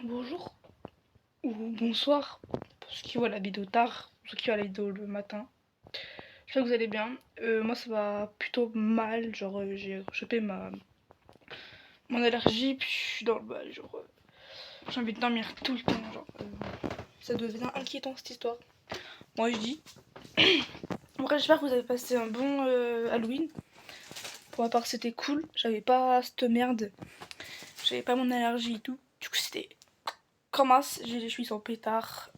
Bonjour ou bonsoir pour ceux qui voient la vidéo tard, pour ceux qui voient la vidéo le matin. J'espère que vous allez bien. Moi ça va plutôt mal, genre j'ai chopé mon allergie, puis je suis dans le bal, genre j'ai envie de dormir tout le temps, genre ça devient inquiétant cette histoire. Moi je dis. Après j'espère que vous avez passé un bon Halloween. Pour ma part c'était cool, j'avais pas cette merde, j'avais pas mon allergie et tout. Du coup c'était comme as, j'ai les chevilles en pétard.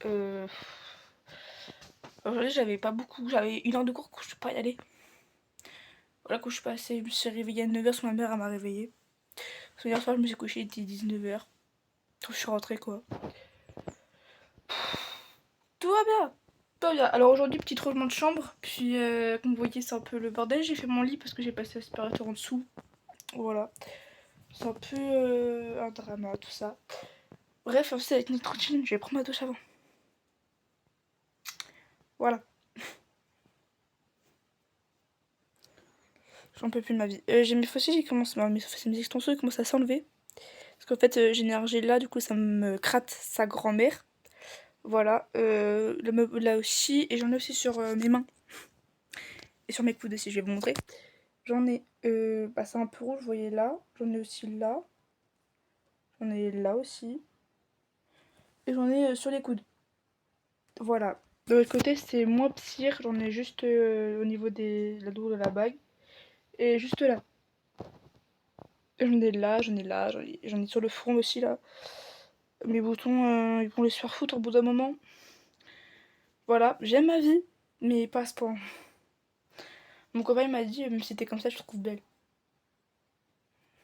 Aujourd'hui, j'avais pas beaucoup, j'avais 1 heure de cours, je suis pas y aller. Voilà, quand je suis passée, je me suis réveillée à 9h, parce que ma mère elle m'a réveillée. Parce que hier soir, je me suis couchée, il était 19h. Donc je suis rentrée quoi. Tout va bien, tout va bien. Alors aujourd'hui, petit rangement de chambre. Puis, comme vous voyez, c'est un peu le bordel. J'ai fait mon lit parce que j'ai passé l'aspirateur en dessous. Voilà. C'est un peu un drama, tout ça. Bref, c'est avec notre routine, je vais prendre ma douche avant. Voilà. J'en peux plus de ma vie. J'ai mes fossiles, j'ai commencé. Mes extensions, ils commencent à s'enlever. Parce qu'en fait, j'ai une allergie là, du coup, ça me gratte sa grand-mère. Voilà. Le meuble là aussi. Et j'en ai aussi sur mes mains. Et sur mes coudes aussi, je vais vous montrer. J'en ai. Bah, c'est un peu rouge, vous voyez là. J'en ai aussi là. J'en ai là aussi. Et j'en ai sur les coudes. Voilà. De l'autre côté, c'est moins pire. J'en ai juste au niveau de la dos de la bague. Et juste là. J'en ai là, j'en ai là, j'en ai sur le front aussi là. Mes boutons, ils vont les se faire foutre au bout d'un moment. Voilà, j'aime ma vie, mais pas à ce point. Mon copain m'a dit, même si t'es comme ça, je te trouve belle.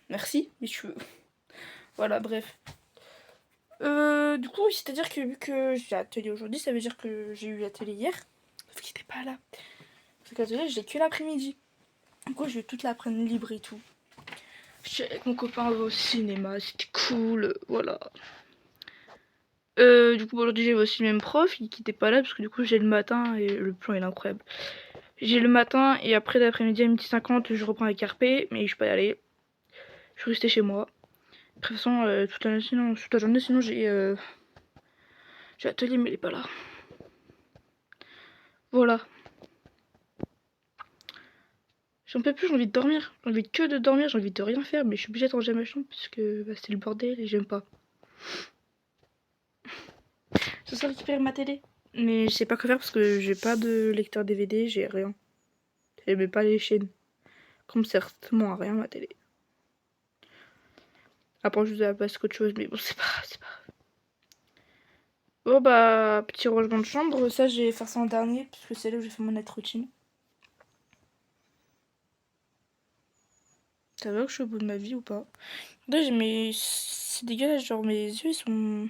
Merci, mes cheveux. Voilà, bref. Du coup, c'est-à-dire que vu que j'ai atelier aujourd'hui, ça veut dire que j'ai eu atelier hier. Sauf qu'il était pas là. Parce que l'atelier, j'ai que l'après-midi. Du coup, j'ai eu toute l'après-midi libre et tout. J'étais avec mon copain au cinéma, c'était cool, voilà. Du coup, aujourd'hui, j'ai aussi le même prof qui était pas là parce que du coup, j'ai le matin et le plan il est incroyable. J'ai le matin et après l'après-midi à 12h50, je reprends avec RP, mais je suis pas y aller. Je suis restée chez moi. De toute façon, toute la journée, sinon j'ai atelier, mais il est pas là. Voilà. J'en peux plus, j'ai envie de dormir. J'ai envie que de dormir, j'ai envie de rien faire, mais je suis obligée de ranger ma chambre puisque bah, c'est le bordel et j'aime pas. Ce soir, récupérer ma télé. Mais je sais pas quoi faire parce que j'ai pas de lecteur DVD, j'ai rien. J'aimais pas les chaînes. Comme certainement à rien ma télé. Après, je vous ai la place qu'autre chose, mais bon, c'est pas grave. Bon, bah, petit rangement de chambre. Ça, je vais faire ça en dernier, puisque c'est là où j'ai fait mon net routine. Ça va que je suis au bout de ma vie ou pas? Là, c'est dégueulasse, genre mes yeux, ils sont.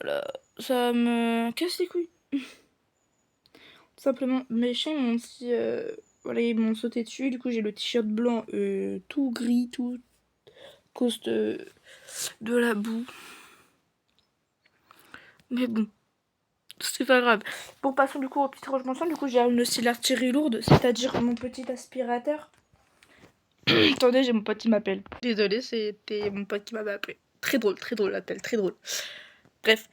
Voilà. Ça me casse les couilles. Tout simplement. Mes chiens, ils m'ont aussi. Voilà, ils m'ont sauté dessus. Du coup, j'ai le t-shirt blanc tout gris, tout. À cause de la boue. Mais bon. C'est pas grave. Bon, passons du coup au petit rangement de chambre. Du coup, j'ai aussi l'artillerie lourde, c'est-à-dire mon petit aspirateur. Attendez, j'ai mon pote qui m'appelle. Désolée, c'était mon pote qui m'avait appelé. Très drôle l'appel, très drôle. Bref.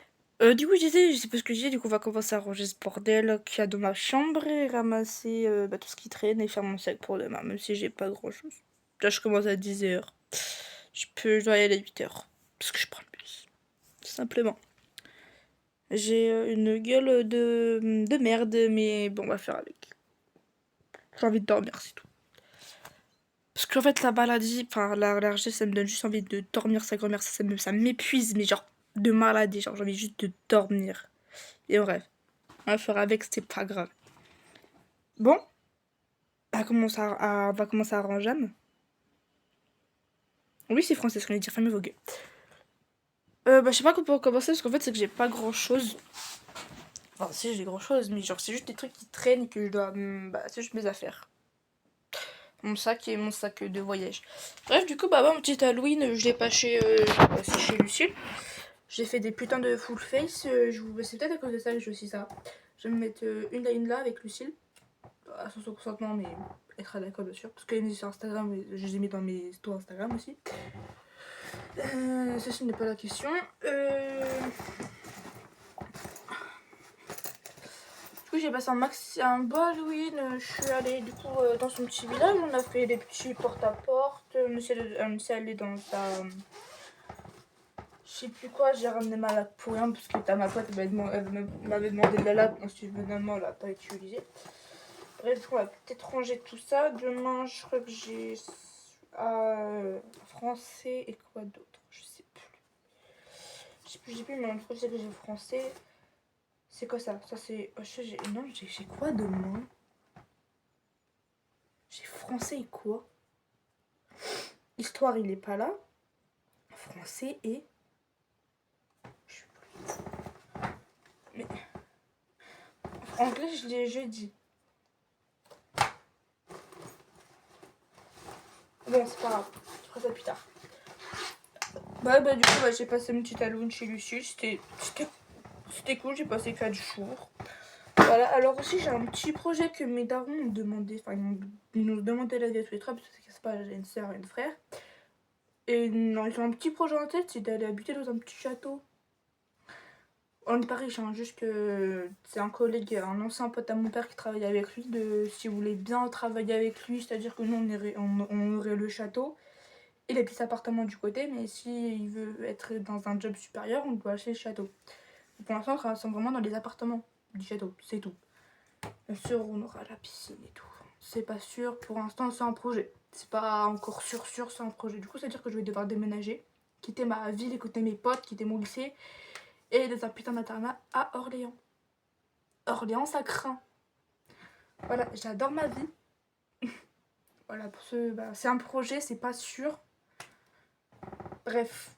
Du coup, je sais pas ce que j'ai, du coup, on va commencer à ranger ce bordel qu'il y a dans ma chambre et ramasser bah, tout ce qui traîne et faire mon sac pour demain, même si j'ai pas grand chose. Là, je commence à 10h. Je dois y aller à 8h. Parce que je prends le bus. Tout simplement. J'ai une gueule de merde, mais bon, on va faire avec. J'ai envie de dormir, c'est tout. Parce qu'en fait, la maladie, enfin, l'allergie, ça me donne juste envie de dormir, sa grand-mère, ça m'épuise, mais genre, de maladie, genre, j'ai envie juste de dormir. Et bref, on va faire avec, c'était pas grave. Bon, on va commencer à ranger. Oui, c'est français, ce qu'on vient de dire, fermez vos gueules. Bah, je sais pas comment commencer, parce qu'en fait, c'est que j'ai pas grand-chose. Enfin, si, j'ai grand-chose, mais genre, c'est juste des trucs qui traînent et que je dois... Bah, c'est juste mes affaires. Mon sac et mon sac de voyage. Bref, du coup, bah, mon petit Halloween, je l'ai pas chez Lucille. J'ai fait des putains de full face. C'est peut-être à cause de ça que j'ai aussi ça. Je vais me mettre une line là avec Lucille. À son consentement, mais elle sera d'accord, bien sûr. Parce qu'elle est sur Instagram, je les ai mis dans mes stories Instagram aussi. Ceci n'est pas la question. Du coup, j'ai passé un beau Halloween. Je suis allée du coup dans son petit village. On a fait des petits porte-à-porte. On s'est allé dans sa. Je sais plus quoi, j'ai ramené ma latte pour rien parce que t'as ma pote, elle m'avait demandé de la latte, donc finalement elle l'a pas utilisée. Bref, du coup, on va peut-être ranger tout ça. Demain, je crois que j'ai français et quoi d'autre, je sais plus. J'ai plus, mais en tout cas, que j'ai français. C'est quoi ça? Ça c'est. Non, j'ai quoi demain? J'ai français et quoi? Histoire, il est pas là. Français et. Je sais plus. Mais. Anglais, je l'ai jeudi. Bon, c'est pas grave. Je ferai ça plus tard. Bah, du coup, j'ai passé mon petit Halloween chez Lucie. C'était cool. J'ai passé 4 jours. Voilà. Alors aussi, j'ai un petit projet que mes darons m'ont demandé. Enfin, ils nous demandaient l'avis à tous les trois. Parce que c'est pas, j'ai une soeur et une frère. Et non, ils ont un petit projet en tête. C'est d'aller habiter dans un petit château. On est pas riche, hein, juste que c'est un collègue, un ancien pote à mon père qui travaille avec lui. Si vous voulez bien travailler avec lui, c'est-à-dire que nous, on aurait le château. Il a ses appartements du côté, mais s'il veut être dans un job supérieur, on doit acheter le château. Et pour l'instant, on sont vraiment dans les appartements du château, c'est tout. Bien sûr, on aura la piscine et tout. C'est pas sûr, pour l'instant, c'est un projet. C'est pas encore sûr, c'est un projet. Du coup, ça veut dire que je vais devoir déménager, quitter ma ville, quitter mes potes, quitter mon lycée, et dans un putain d'internat à Orléans. Orléans, ça craint. Voilà, j'adore ma vie. Voilà, pour c'est un projet, c'est pas sûr. Bref.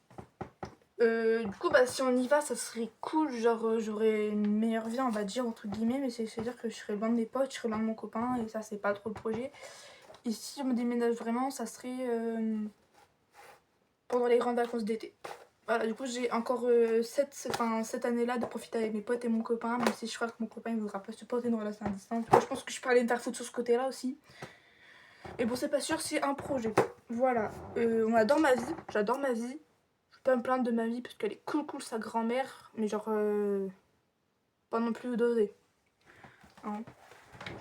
Du coup, si on y va, ça serait cool. Genre, j'aurais une meilleure vie, on va dire, entre guillemets. Mais c'est-à-dire que je serais loin de mes potes, je serais loin de mon copain. Et ça, c'est pas trop le projet. Et si on me déménage vraiment, ça serait pendant les grandes vacances d'été. Voilà, du coup, j'ai encore cette année-là de profiter avec mes potes et mon copain. Même si je crois que mon copain, il voudra pas supporter une relation à distance. Moi, je pense que je peux aller me faire foutre sur ce côté-là aussi. Et bon, c'est pas sûr, c'est un projet. Voilà. On adore ma vie. J'adore ma vie. Je peux pas me plaindre de ma vie parce qu'elle est cool, sa grand-mère. Mais genre, pas non plus dosée. Hein.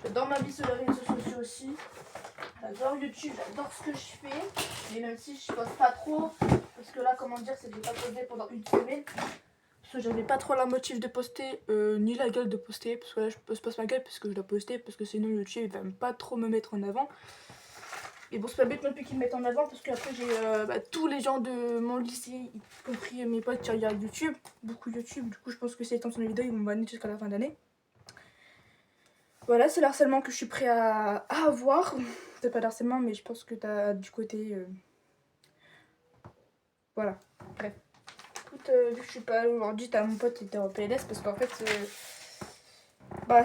J'adore ma vie sur les réseaux sociaux aussi. J'adore YouTube, j'adore ce que je fais. Et même si je poste pas trop, parce que là, comment dire, c'est que j'ai pas posté pendant une semaine. Parce que j'avais pas trop la motive de poster, ni la gueule de poster. Parce que là, je poste ma gueule parce que je dois poster. Parce que sinon, YouTube, il va même pas trop me mettre en avant. Et bon, c'est pas bête non plus qu'ils me mettent en avant parce qu'après j'ai tous les gens de mon lycée, y compris mes potes qui regardent YouTube, beaucoup YouTube. Du coup, je pense que si ils tombent sur les vidéos, ils vont me banner jusqu'à la fin d'année. Voilà, c'est le harcèlement que je suis prêt à avoir. C'est pas le harcèlement, mais je pense que t'as du côté. Voilà, bref. Écoute, vu que je suis pas là aujourd'hui, t'as mon pote qui était en PLS parce qu'en fait.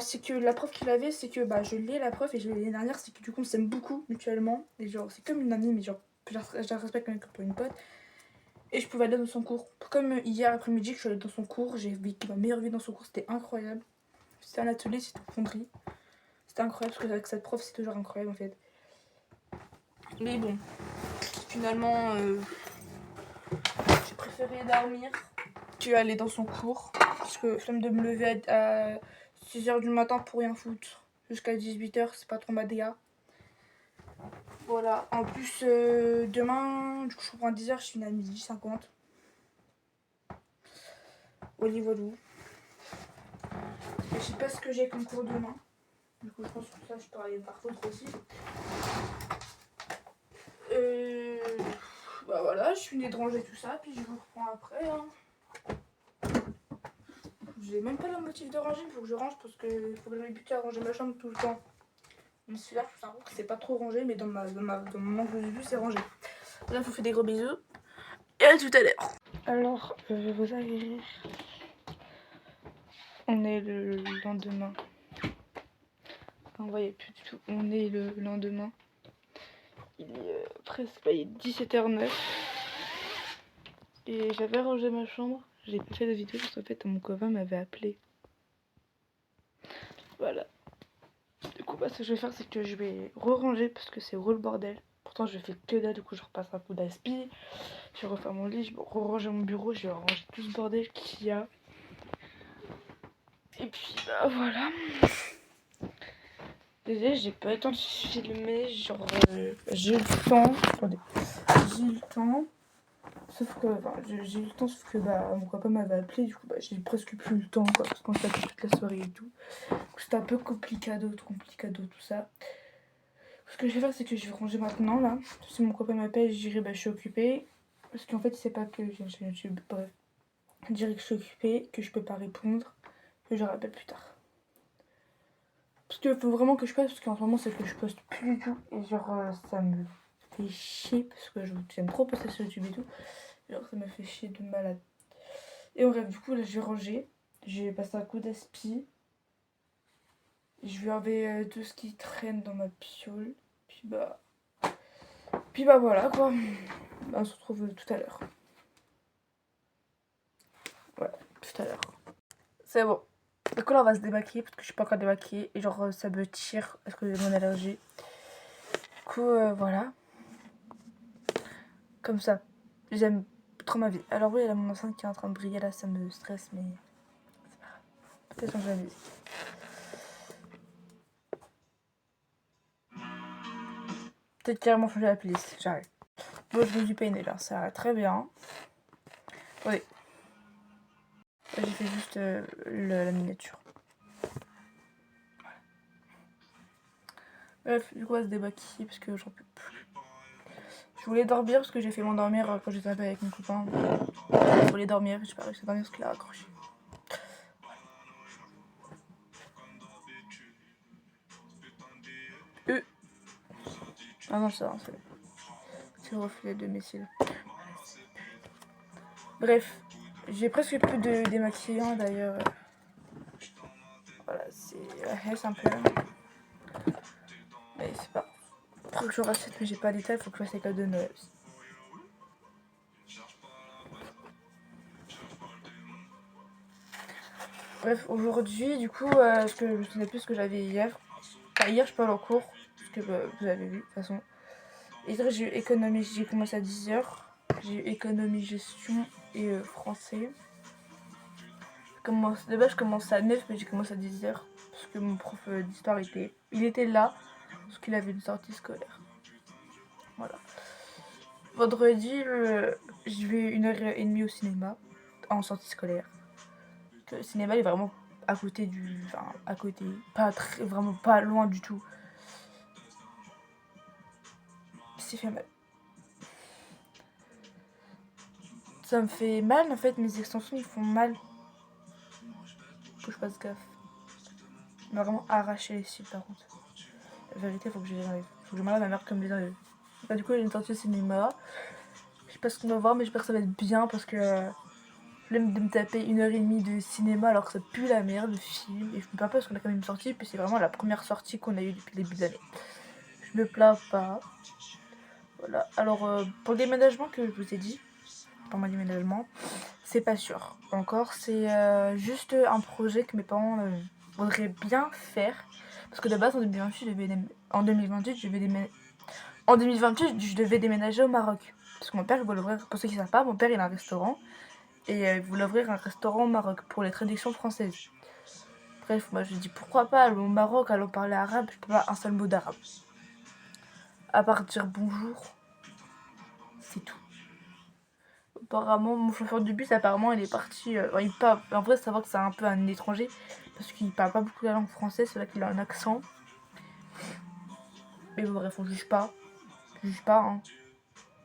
C'est que la preuve qu'il avait, c'est que je l'ai la preuve et je l'ai l'année dernière, c'est que du coup on s'aime beaucoup mutuellement. Et genre, c'est comme une amie, mais genre, je la respecte comme une pote. Et je pouvais aller dans son cours. Comme hier après-midi que je suis allée dans son cours, j'ai vécu ma meilleure vie dans son cours, c'était incroyable. C'était un atelier, c'était une fonderie. C'était incroyable parce qu'avec cette prof, c'est toujours incroyable en fait. Mais bon, finalement, j'ai préféré dormir que aller dans son cours. Parce que flemme de me lever à 6h du matin pour rien foutre. Jusqu'à 18h, c'est pas trop ma DA. Voilà, en plus, demain, du coup, je reprends à 10h, je finis à 12h50. Oli voilou. Je sais pas ce que j'ai comme cours demain. Du coup, je pense que ça, je peux aller me faire foutre aussi. Voilà, je finis de ranger tout ça, puis je vous reprends après. Hein. J'ai même pas la motive de ranger, il faut que je range parce que faut que je m'habitue à ranger ma chambre tout le temps. Mais celui-là, je t'avoue que c'est pas trop rangé, mais dans mon angle de vue, c'est rangé. Là, je vous fais des gros bisous. Et à tout à l'heure. Alors, je vais vous aguerrir. On est le lendemain. Enfin, vous voyez plus du tout. On est le lendemain. Il est presque 17h09. Et j'avais rangé ma chambre. J'ai pas fait de vidéo parce qu'en fait mon copain m'avait appelé. Voilà. Du coup, ce que je vais faire, c'est que je vais re-ranger parce que c'est gros le bordel. Pourtant, pourtant je fais que dalle, du coup je repasse un coup d'aspi, je refais mon lit, je vais ranger mon bureau, je vais ranger tout ce bordel qu'il y a. Et puis bah voilà. Désolée, j'ai pas eu le temps de filmer, genre j'ai eu le temps, attendez, j'ai eu le temps, sauf que, enfin j'ai eu le temps, sauf que bah mon copain m'avait appelé, du coup bah j'ai presque plus le temps quoi, parce qu'on s'est appelé toute la soirée et tout. C'était un peu complicado, tout ça. Ce que je vais faire, c'est que je vais ranger maintenant là. Si mon copain m'appelle, je dirai bah je suis occupée. Parce qu'en fait, il sait pas que j'ai une chaîne YouTube. Bref, je dirai que je suis occupée, que je peux pas répondre, que je rappelle plus tard. Parce qu'il faut vraiment que je poste, parce qu'en ce moment, c'est que je poste plus du tout. Et genre, ça me fait chier, parce que j'aime trop poster sur YouTube et tout. Genre, ça me fait chier de malade. Et en bref, du coup, là, je vais ranger. Je vais passer un coup d'aspi. Je vais enlever tout ce qui traîne dans ma piole. Puis bah voilà quoi. Bah, on se retrouve tout à l'heure. Ouais, tout à l'heure. C'est bon. Du coup là on va se démaquiller parce que je suis pas encore démaquillée. Et genre ça me tire parce que j'ai mon allergie. Du coup voilà. Comme ça. J'aime trop ma vie. Alors oui, il y a mon enceinte qui est en train de briller là, ça me stresse mais c'est pas grave. Peut-être changer la musique. Peut-être carrément changer la playlist, j'arrive. Bon, je me suis peiné là, ça va très bien. Oui. J'ai fait juste la miniature. Bref, du coup, on va se démaquiller parce que j'en peux plus. Je voulais dormir parce que j'ai fait m'endormir quand j'étais un peu avec mon copain. Je voulais dormir, j'ai pas réussi à dormir parce qu'il a raccroché. Ah non, ça, c'est le reflet de mes cils. Bref, j'ai presque plus de démaquillant d'ailleurs. Voilà, c'est la hesse un peu. Mais c'est pas. Faut que je rachète, mais j'ai pas d'étal, faut que je fasse les cadeaux de Noël. Bref, aujourd'hui, du coup, ce que je me souviens plus ce que j'avais hier. Enfin, hier, je peux aller en cours, parce que bah, vous avez vu, de toute façon. Hier, j'ai eu économie, j'ai commencé à 10h. J'ai eu économie, gestion et français. De base, je commence à 9, mais j'ai commencé à 10h. Parce que mon prof d'histoire il était là, parce qu'il avait une sortie scolaire. Voilà. Vendredi, je vais 1h30 au cinéma, en sortie scolaire. Le cinéma il est vraiment à côté du. Enfin, à côté. Pas très, vraiment pas loin du tout. C'est fait mal. Ça me fait mal en fait, mes extensions ils font mal. Faut que je fasse gaffe. Il m'a vraiment arraché les cils par contre. La vérité, faut que je les enlève. Faut que je m'enlève ma mère comme les enlève. Bah, du coup, j'ai une sortie au cinéma. Je sais pas ce qu'on va voir, mais j'espère que ça va être bien parce que flemme de me taper 1h30 de cinéma alors que ça pue la merde le film. Et je me plains pas parce qu'on a quand même une sortie, puis c'est vraiment la première sortie qu'on a eue depuis le début de l'année. Je me plains pas. Voilà. Alors, pour le déménagement que je vous ai dit, pour mon déménagement, c'est pas sûr. Encore, c'est juste un projet que mes parents voudraient bien faire. Parce que de base, en 2028, je devais déménager au Maroc. Parce que mon père, il voulait ouvrir, pour ceux qui ne savent pas, mon père, il a un restaurant. Et il voulait ouvrir un restaurant au Maroc pour les traductions françaises. Bref, moi je dis pourquoi pas, aller au Maroc, allons parler arabe, je peux pas un seul mot d'arabe. À part dire bonjour, c'est tout. Apparemment, mon chauffeur de bus, apparemment, il est parti. Il parle, en vrai, savoir que c'est un peu un étranger, parce qu'il parle pas beaucoup la langue française, c'est là qu'il a un accent. Mais bon, bref, on juge pas. Je juge pas, hein,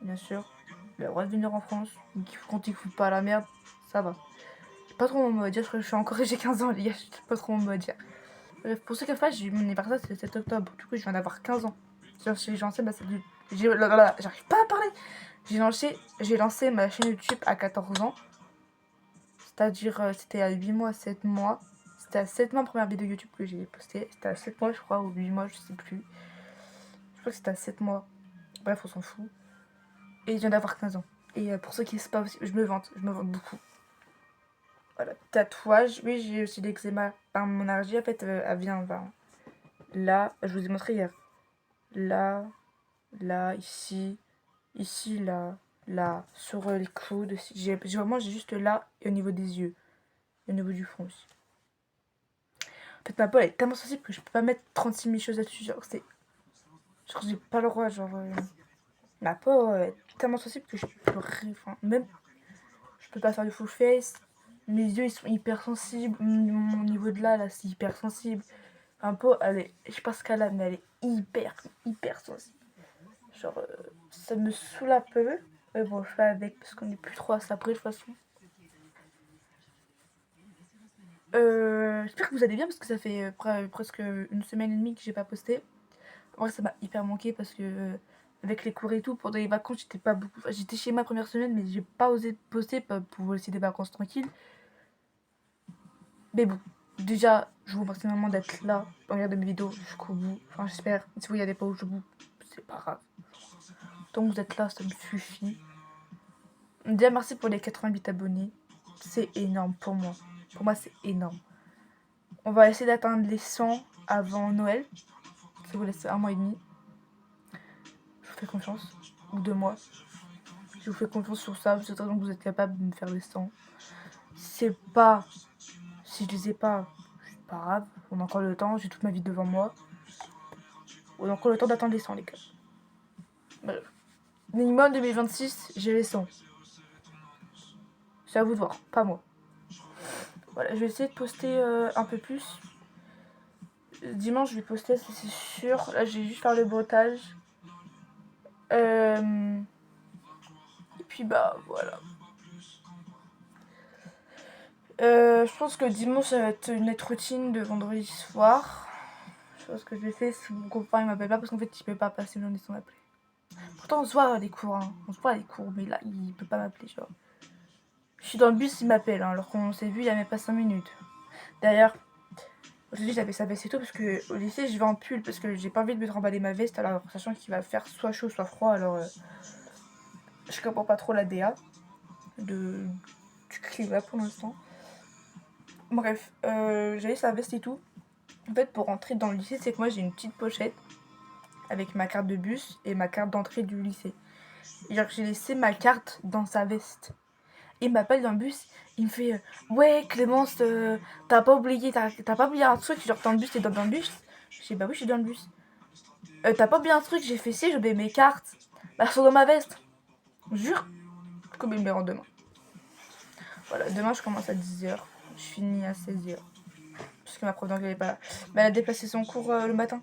bien sûr. Il a le droit de venir en France, quand il fout pas la merde, ça va. J'ai pas trop mon mot à dire, je suis encore, j'ai 15 ans, les gars, j'ai pas trop mon mot à dire. Bref, pour ceux qui savent, mon anniversaire c'est le 7 octobre, du coup, je viens d'avoir 15 ans. J'ai lancé ma chaîne YouTube. J'arrive pas à parler! J'ai lancé ma chaîne YouTube à 14 ans. C'est-à-dire, c'était à 8 mois, 7 mois. C'était à 7 mois la première vidéo YouTube que j'ai postée. C'était à 7 mois, je crois, ou 8 mois, je sais plus. Je crois que c'était à 7 mois. Bref, on s'en fout. Et je viens d'avoir 15 ans. Et pour ceux qui ne savent pas aussi, je me vante beaucoup. Voilà, tatouage. Oui, j'ai aussi l'eczéma. Mon allergie, en fait, elle vient là. Je vous ai montré hier. Là, là, ici, ici, là, là, sur les coudes. J'ai juste là et au niveau des yeux. Et au niveau du front aussi. En fait, ma peau elle est tellement sensible que je peux pas mettre 36 000 choses là-dessus. Genre, j'ai pas le droit. Ma peau est tellement sensible que je peux rien. Enfin, même, je peux pas faire du full face. Mes yeux ils sont hyper sensibles. Mon niveau de là, c'est hyper sensible. Ma peau, je sais pas ce qu'elle a, mais elle est hyper sensible. Genre, ça me saoule un peu. Mais bon, je fais avec parce qu'on est plus trop à ça après de toute façon. J'espère que vous allez bien parce que ça fait presque une semaine et demie que j'ai pas posté. En vrai, ça m'a hyper manqué parce que avec les cours et tout, pendant les vacances, j'étais pas beaucoup. Enfin, j'étais chez ma première semaine, mais j'ai pas osé poster pour laisser des vacances tranquilles. Mais bon, déjà, je vous remercie vraiment d'être là, de regarder mes vidéos jusqu'au bout. Enfin, j'espère. Si vous regardez pas jusqu'au bout, c'est pas grave. Tant que vous êtes là, ça me suffit. Déjà, merci pour les 88 abonnés. C'est énorme pour moi. Pour moi, c'est énorme. On va essayer d'atteindre les 100 avant Noël. Ça vous laisse un mois et demi. Je vous fais confiance. Ou 2 mois. Je vous fais confiance sur ça. Je sais que vous êtes capable de me faire les 100. Si je les ai pas, c'est pas grave. On a encore le temps. J'ai toute ma vie devant moi. On a encore le temps d'attendre les 100, les gars. Bref. Minimum 2026, j'ai les 100. C'est à vous de voir, pas moi. Voilà, je vais essayer de poster un peu plus. Dimanche, je vais poster, c'est sûr. Là, je vais juste faire le bottage. Et puis, bah, voilà. Je pense que dimanche, ça va être une autre routine de vendredi soir. Je pense que je vais faire si mon copain il m'appelle pas parce qu'en fait, il peut pas passer une journée sans m'appeler. Pourtant, on se voit à des cours, hein. On se voit à des cours, mais là, il peut pas m'appeler, genre. Je suis dans le bus, il m'appelle, hein, alors qu'on s'est vu il y a même pas 5 minutes. D'ailleurs, aujourd'hui j'avais sa veste et tout parce que au lycée je vais en pull parce que j'ai pas envie de me remballer ma veste alors sachant qu'il va faire soit chaud soit froid alors je comprends pas trop la DA du climat pour l'instant. Bref, j'avais sa veste et tout. En fait pour rentrer dans le lycée c'est que moi j'ai une petite pochette avec ma carte de bus et ma carte d'entrée du lycée. Et genre j'ai laissé ma carte dans sa veste. Il m'appelle dans le bus, il me fait ouais Clémence, t'as pas oublié un truc, genre dans le bus, t'es dans le bus. Je dis bah oui je suis dans le bus. T'as pas oublié un truc, j'ai fait si, j'ai oublié mes cartes. Bah elles sont dans ma veste. Jure. Comme il me les rend demain. Voilà, demain je commence à 10h. Je finis à 16h. Parce que ma prof d'anglais est pas là. Mais elle a déplacé son cours le matin.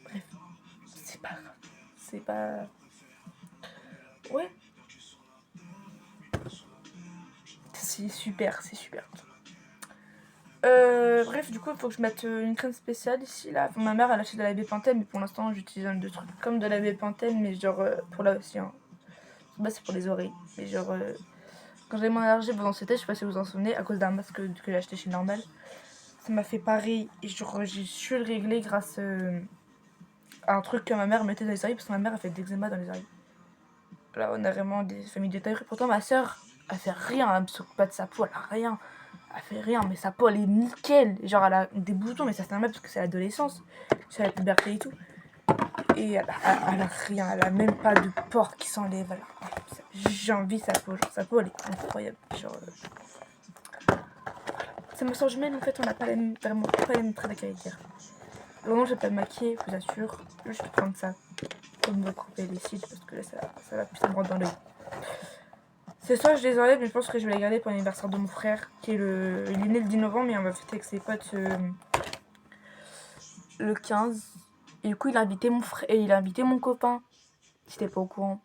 Bref, c'est pas grave. C'est pas. Ouais. C'est super, c'est super. Bref, du coup, il faut que je mette une crème spéciale ici, là. Enfin, ma mère, elle achète de la Bépantène, mais pour l'instant, j'utilise un de trucs comme de la Bépantène, mais genre pour là aussi. Hein. Bah, c'est pour les oreilles. Mais genre, quand j'ai mon allergie pendant cet été, je sais pas si vous vous en souvenez, à cause d'un masque que j'ai acheté chez Normal, ça m'a fait pareil. Et genre, j'ai su le régler grâce à un truc que ma mère mettait dans les oreilles, parce que ma mère a fait de l'eczéma dans les oreilles. Là, on a vraiment des familles détaillées. Pourtant, ma soeur, elle fait rien, elle me s'occupe pas de sa peau, elle a rien. Elle fait rien, mais sa peau elle est nickel. Genre elle a des boutons, mais ça c'est normal parce que c'est l'adolescence, c'est la puberté et tout. Et elle a rien, elle a même pas de pores qui s'enlèvent. J'envie sa peau, genre sa peau elle est incroyable. Genre, ça me change même en fait, on n'a pas vraiment pas les mêmes traits de caractère. Vraiment, je vais pas me maquiller, je vous assure. Je vais prendre ça pour me couper les cils parce que là ça va plus me rendre dans l'œil. C'est soit je les enlève, mais je pense que je vais les garder pour l'anniversaire de mon frère, qui est il est né le 10 novembre, mais on va fêter avec ses potes le 15. Et du coup, il a invité mon frère et il a invité mon copain. J'étais pas au courant.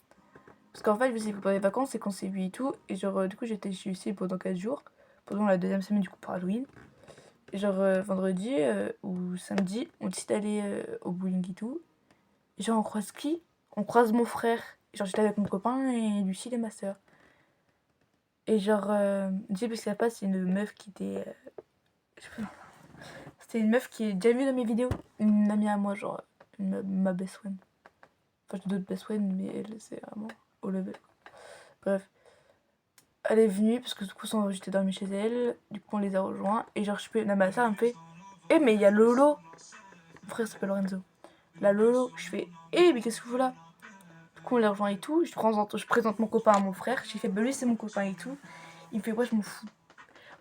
Parce qu'en fait, je me suis dit, pendant les vacances, c'est qu'on s'est vu et tout. Et genre, du coup, j'étais chez lui pendant 4 jours. Pendant la deuxième semaine, du coup, pour Halloween. Et genre, vendredi ou samedi, on décide d'aller au bowling et tout. Et genre, on croise qui? On croise mon frère. Et genre, j'étais avec mon copain et Lucille et ma soeur. Et genre, je sais plus ce qu'elle passe, c'est une meuf qui était. C'était une meuf qui est déjà vue dans mes vidéos. Une amie à moi, genre, ma best friend. Enfin, j'ai d'autres best friends, mais elle, c'est vraiment au level. Bref. Elle est venue parce que du coup, j'étais dormie chez elle. Du coup, on les a rejoints. Et genre, ma soeur, elle me fait Eh, mais il y a Lolo. Mon frère s'appelle Lorenzo. La Lolo. Je fais, eh, mais qu'est-ce que vous là? Du coup, on les rejoint et tout. Je présente mon copain à mon frère. J'ai fait, bah lui, c'est mon copain et tout. Il me fait, ouais, je m'en fous.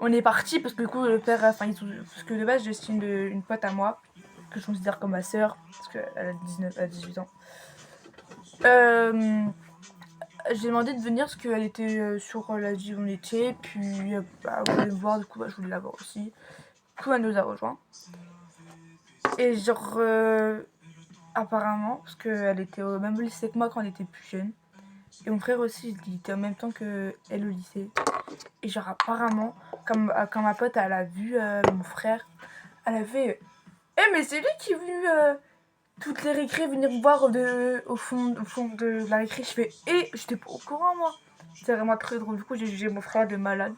On est parti parce que du coup, le père, enfin, parce que de base, je suis une pote à moi, que je considère comme ma sœur, parce qu'elle a 18 ans. J'ai demandé de venir parce qu'elle était sur la vie où on était, puis bah, elle voulait me voir, du coup, bah, je voulais la voir aussi. Du coup, elle nous a rejoints. Et genre, apparemment, parce qu'elle était au même lycée que moi quand elle était plus jeune. Et mon frère aussi, il était en même temps que elle au lycée. Et genre, apparemment, quand ma pote, elle a vu mon frère, elle a fait eh, mais c'est lui qui est venu toutes les récré venir me voir au fond de la récré. Je fais eh, j'étais pas au courant, moi. C'est vraiment très drôle. Du coup, j'ai jugé mon frère de malade.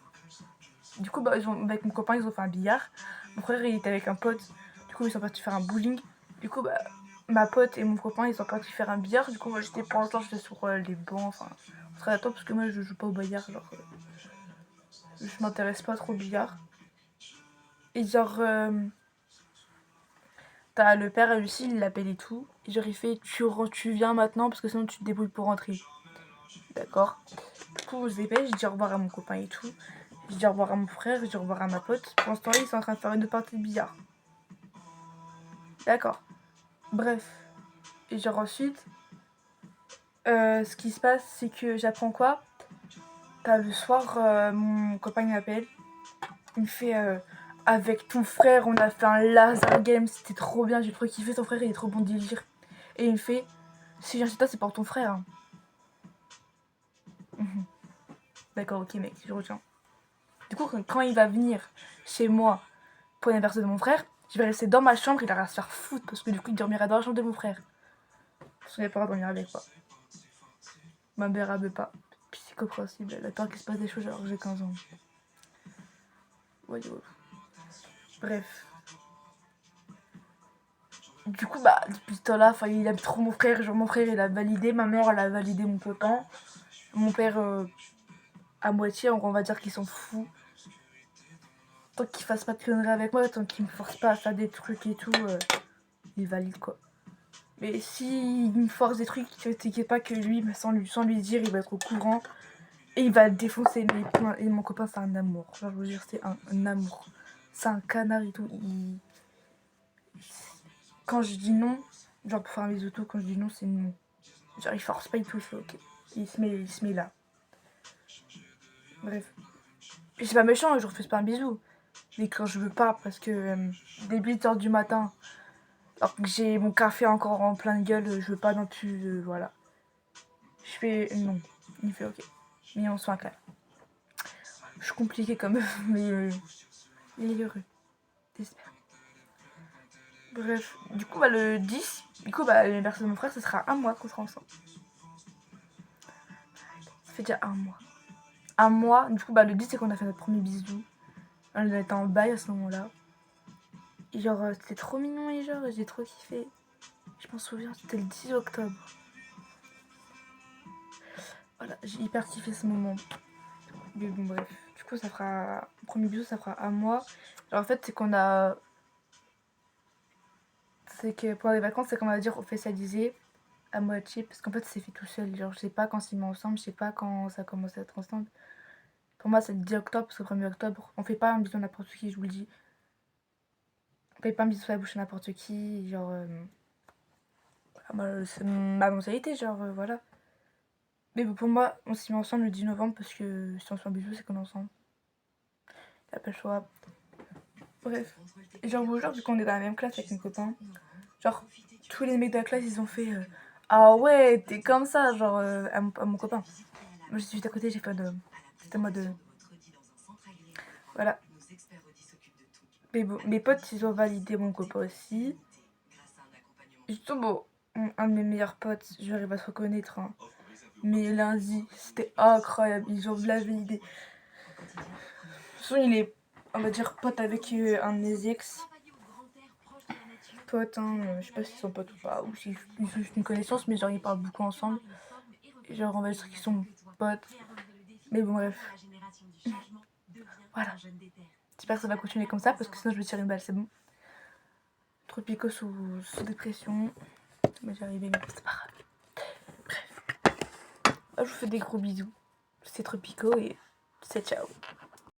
Du coup, bah, avec mon copain, ils ont fait un billard. Mon frère, il était avec un pote. Du coup, ils sont partis faire un bowling. Du coup, bah, ma pote et mon copain, ils sont partis faire un billard. Du coup, moi, j'étais pour l'instant, j'étais sur les bancs. Enfin, très à toi parce que moi, je joue pas au billard. Genre, je m'intéresse pas trop au billard. Et genre, t'as le père à Lucie, il l'appelle et tout. Et genre, il fait tu viens maintenant parce que sinon, tu te débrouilles pour rentrer. D'accord. Du coup, je dépêche, je dis au revoir à mon copain et tout. Je dis au revoir à mon frère, je dis au revoir à ma pote. Pendant ce temps-là, ils sont en train de faire une partie de billard. D'accord. Bref. Et genre ensuite, ce qui se passe, c'est que j'apprends quoi? T'as le soir, mon copain m'appelle. Il me fait avec ton frère, on a fait un laser game, c'était trop bien, j'ai trop kiffé. Ton frère, il est trop bon délire. Et il me fait si j'ai chez toi, c'est pour ton frère. Hein. D'accord, ok, mec, je retiens. Du coup, quand il va venir chez moi pour l'anniversaire de mon frère, je vais rester dans ma chambre, il va se faire foutre parce que du coup, il dormira dans la chambre de mon frère. Parce qu'on n'est pas dormir avec moi. Ma mère, elle veut pas. Psychoprincible, elle a peur qu'il se passe des choses alors que j'ai 15 ans. Ouais. Bref. Du coup, bah, depuis ce temps-là, il aime trop mon frère. Genre, mon frère, il a validé. Ma mère, elle a validé mon copain. Mon père, à moitié, on va dire qu'il s'en fout. Tant qu'il fasse pas de conneries avec moi, tant qu'il me force pas à faire des trucs et tout, il valide quoi. Mais s'il me force des trucs, t'inquiète pas que lui, sans lui dire, il va être au courant. Et il va le défoncer. Et mon copain, c'est un amour. Genre, je veux dire, c'est un amour. C'est un canard et tout. Quand je dis non, genre pour faire un bisou tout, quand je dis non, c'est non. Genre il force pas, il tout, il fait ok. Il se met là. Bref. Et c'est pas méchant, je refuse pas un bisou. Mais quand je veux pas, parce que dès 8h du matin, alors que j'ai mon café encore en pleine gueule, je veux pas non plus, voilà. Je fais non. Il fait ok. Mais on se fait un câlin. Je suis compliquée comme mais il est heureux. J'espère. Bref, du coup, bah, le 10, du coup, bah, l'anniversaire de mon frère, ce sera un mois qu'on sera ensemble. Ça fait déjà un mois. Un mois, du coup, bah, le 10, c'est qu'on a fait notre premier bisou. On était en bail à ce moment-là. Et genre, c'était trop mignon et genre, j'ai trop kiffé. Je m'en souviens, c'était le 10 octobre. Voilà, j'ai hyper kiffé ce moment. Mais bon, bref. Du coup, ça fera. Le premier bisou, ça fera un mois. Alors, en fait, c'est qu'on a. C'est que pour les vacances, c'est qu'on va dire officialisé à moitié. Parce qu'en fait, c'est fait tout seul. Genre, je sais pas quand c'est mis ensemble, je sais pas quand ça commence à être ensemble. Pour moi, c'est le 10 octobre, parce que le 1er octobre, on fait pas un bisou à n'importe qui, je vous le dis. On fait pas un bisou sur la bouche à n'importe qui. Genre. C'est ma mentalité, genre, voilà. Mais bon, pour moi, on s'y met ensemble le 10 novembre parce que si on se fait un bisou, c'est qu'on est ensemble. Il a pas le choix. Bref. Et genre, vu qu'on est dans la même classe avec mon copain, genre, tous les mecs de la classe, ils ont fait ah ouais, t'es comme ça, genre, à mon copain. Moi, je suis juste à côté, j'ai fait c'était moi de. Voilà. Mais bon, mes potes, ils ont validé mon copain aussi. Justement, bon, un de mes meilleurs potes, j'arrive à se reconnaître, hein. Mais lundi, c'était incroyable, ils ont validé. De toute façon, il est, on va dire, pote avec un de mes ex. Pote, hein, je sais pas s'ils sont potes ou pas, ou s'ils sont juste une connaissance, mais genre ils parlent beaucoup ensemble. Et genre on va dire qu'ils sont potes. Mais bon, bref. Voilà. J'espère que ça va continuer comme ça, parce que sinon je vais tirer une balle, c'est bon. Tropico sous dépression. Mais j'arrivais, mais c'est pas grave. Bref. Je vous fais des gros bisous. C'est Tropico et c'est ciao.